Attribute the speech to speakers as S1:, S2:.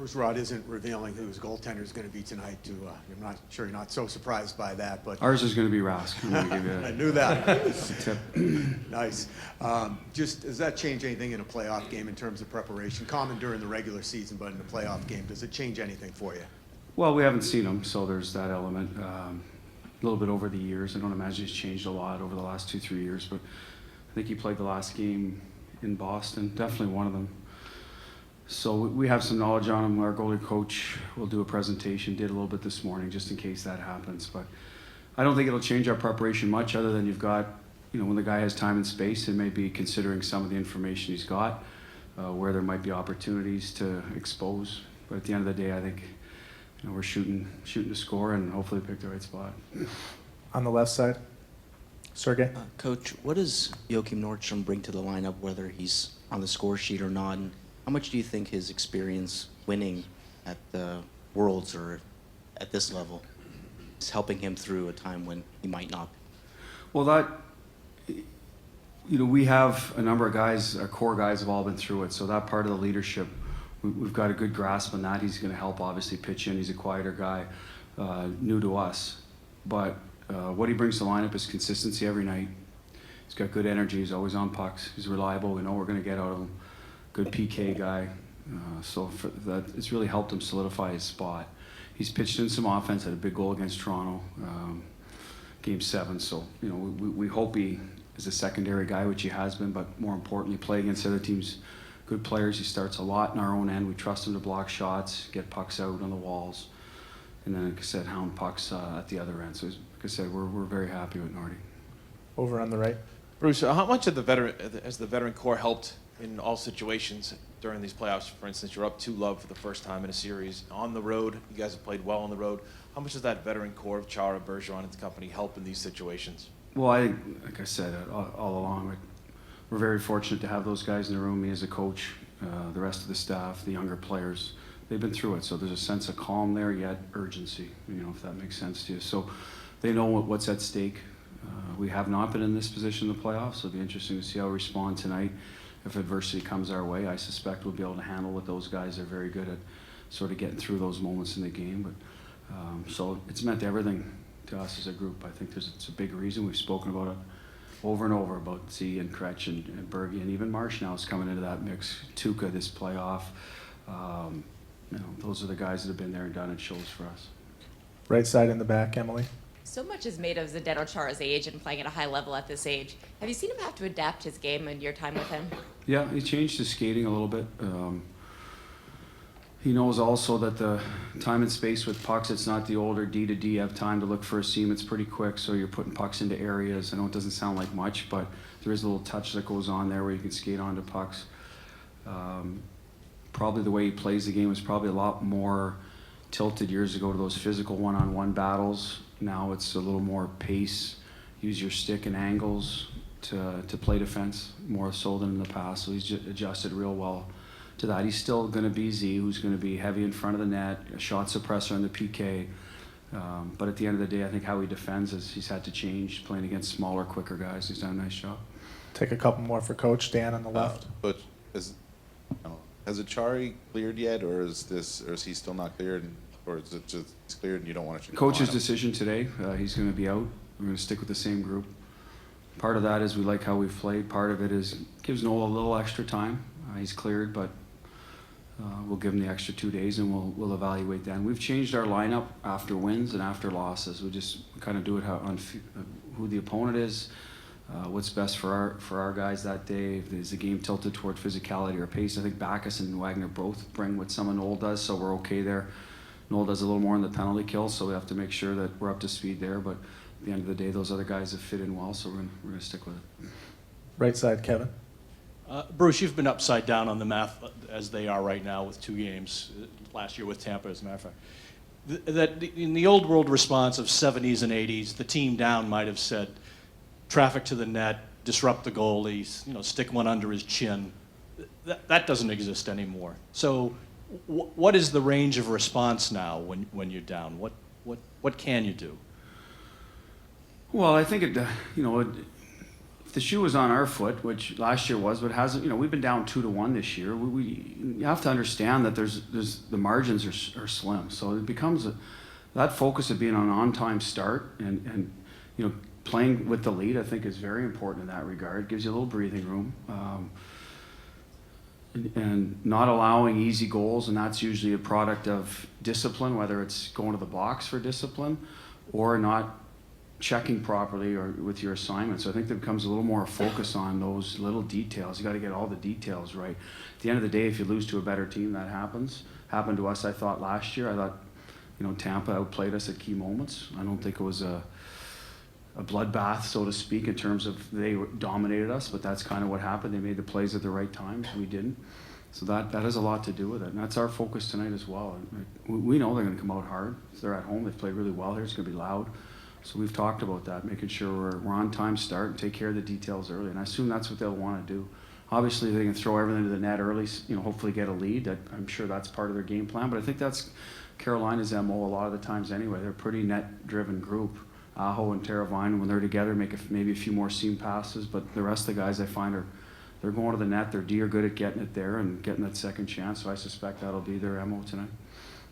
S1: Bruce Rod isn't revealing who his goaltender is going to be tonight. I'm not sure you're not so surprised by that, but
S2: ours is going to be Rask.
S1: I knew that.
S2: Tip.
S1: Nice. Just does that change anything in a playoff game in terms of preparation? Common during the regular season, but in a playoff game, does it change anything for you?
S2: Well, we haven't seen him, so there's that element. A little bit over the years. I don't imagine he's changed a lot over the last 2-3 years, but I think he played the last game in Boston. Definitely one of them. So we have some knowledge on him. Our goalie coach will do a presentation, did a little bit this morning, just in case that happens. But I don't think it'll change our preparation much, other than you've got, when the guy has time and space, it may be considering some of the information he's got, where there might be opportunities to expose. But at the end of the day, I think we're shooting to score and hopefully pick the right spot.
S3: On the left side, Sergey.
S4: Coach, what does Joachim Nordstrom bring to the lineup, whether he's on the score sheet or not? And how much do you think his experience winning at the Worlds or at this level is helping him through a time when he might not?
S2: Well, we have a number of guys, our core guys have all been through it, so that part of the leadership, we've got a good grasp on that. He's going to help obviously pitch in. He's a quieter guy, new to us. But what he brings to the lineup is consistency every night. He's got good energy. He's always on pucks. He's reliable. We know we're going to get out of him. Good PK guy. So for that, it's really helped him solidify his spot. He's pitched in some offense, had a big goal against Toronto, Game 7. So, we hope he is a secondary guy, which he has been, but more importantly, play against other teams. Good players. He starts a lot in our own end. We trust him to block shots, get pucks out on the walls, and then, like I said, hound pucks at the other end. So, like I said, we're very happy with Nordy.
S3: Over on the right.
S5: Bruce, how much of has the veteran core helped in all situations during these playoffs? For instance, you're up 2-0 for the first time in a series on the road. You guys have played well on the road. How much does that veteran core of Chara, Bergeron, and company help in these situations?
S2: Well, like I said all along, we're very fortunate to have those guys in the room. Me as a coach, the rest of the staff, the younger players, they've been through it. So there's a sense of calm there, yet urgency. If that makes sense to you. So they know what's at stake. We have not been in this position in the playoffs, so it'll be interesting to see how we respond tonight. If adversity comes our way, I suspect we'll be able to handle what those guys are very good at, sort of getting through those moments in the game. But so it's meant everything to us as a group. I think it's a big reason. We've spoken about it over and over about Z and Kretsch and Bergie, and even Marsh now is coming into that mix. Tuukka this playoff. Those are the guys that have been there and done it. Shows for us.
S3: Right side in the back, Emily.
S6: So much is made of Zdeno Chara's age and playing at a high level at this age. Have you seen him have to adapt his game in your time with him?
S2: Yeah, he changed his skating a little bit. He knows also that the time and space with pucks, it's not the older D to D. You have time to look for a seam. It's pretty quick, so you're putting pucks into areas. I know it doesn't sound like much, but there is a little touch that goes on there where you can skate onto pucks. Probably the way he plays the game is probably a lot more tilted years ago to those physical one-on-one battles. Now it's a little more pace, use your stick and angles to play defense more so than in the past. So he's just adjusted real well to that. He's still going to be Z, who's going to be heavy in front of the net, a shot suppressor in the PK. But at the end of the day, I think how he defends is he's had to change, playing against smaller, quicker guys. He's done a nice job.
S3: Take a couple more for Coach. Dan on the left.
S7: But has Achari cleared yet, or is he still not cleared? Or is it just it's cleared and you don't want to shoot?
S2: Coach's decision today. He's going to be out. We're going to stick with the same group. Part of that is we like how we've played. Part of it is gives Noel a little extra time. He's cleared, but we'll give him the extra 2 days and we'll evaluate then. We've changed our lineup after wins and after losses. We just kind of do it on who the opponent is, what's best for our guys that day. If there's a game tilted toward physicality or pace, I think Backus and Wagner both bring what some of Noel does, so we're okay there. Noel does a little more in the penalty kill, so we have to make sure that we're up to speed there. But at the end of the day, those other guys have fit in well, so we're going to stick with it.
S3: Right side, Kevin.
S8: Bruce, you've been upside down on the math as they are right now with 2 games, last year with Tampa, as a matter of fact. That in the old world response of 70s and 80s, the team down might have said, traffic to the net, disrupt the goalie, stick one under his chin. That doesn't exist anymore. So what is the range of response now when you're down? What can you do?
S2: Well, I think the shoe was on our foot, which last year was, but it hasn't, we've been down 2-1 this year. You have to understand that there's the margins are slim. So it becomes that focus of being an on-time start and playing with the lead, I think, is very important in that regard. It gives you a little breathing room. And not allowing easy goals, and that's usually a product of discipline, whether it's going to the box for discipline or not checking properly or with your assignments. So I think there becomes a little more focus on those little details. You got to get all the details right. At the end of the day, if you lose to a better team, that happens. Happened to us, I thought, last year. I thought, Tampa outplayed us at key moments. I don't think it was a bloodbath, so to speak, in terms of they dominated us, but that's kind of what happened. They made the plays at the right times. We didn't. So that has a lot to do with it. And that's our focus tonight as well. We know they're going to come out hard. They're at home. They've played really well here. It's going to be loud. So we've talked about that, making sure we're on time start and take care of the details early. And I assume that's what they'll want to do. Obviously, they can throw everything to the net early, hopefully get a lead. I'm sure that's part of their game plan. But I think that's Carolina's MO a lot of the times anyway. They're a pretty net-driven group. Aho and Teravine, when they're together, make maybe a few more seam passes, but the rest of the guys I find they're going to the net. Their D are good at getting it there and getting that second chance, so I suspect that'll be their MO tonight.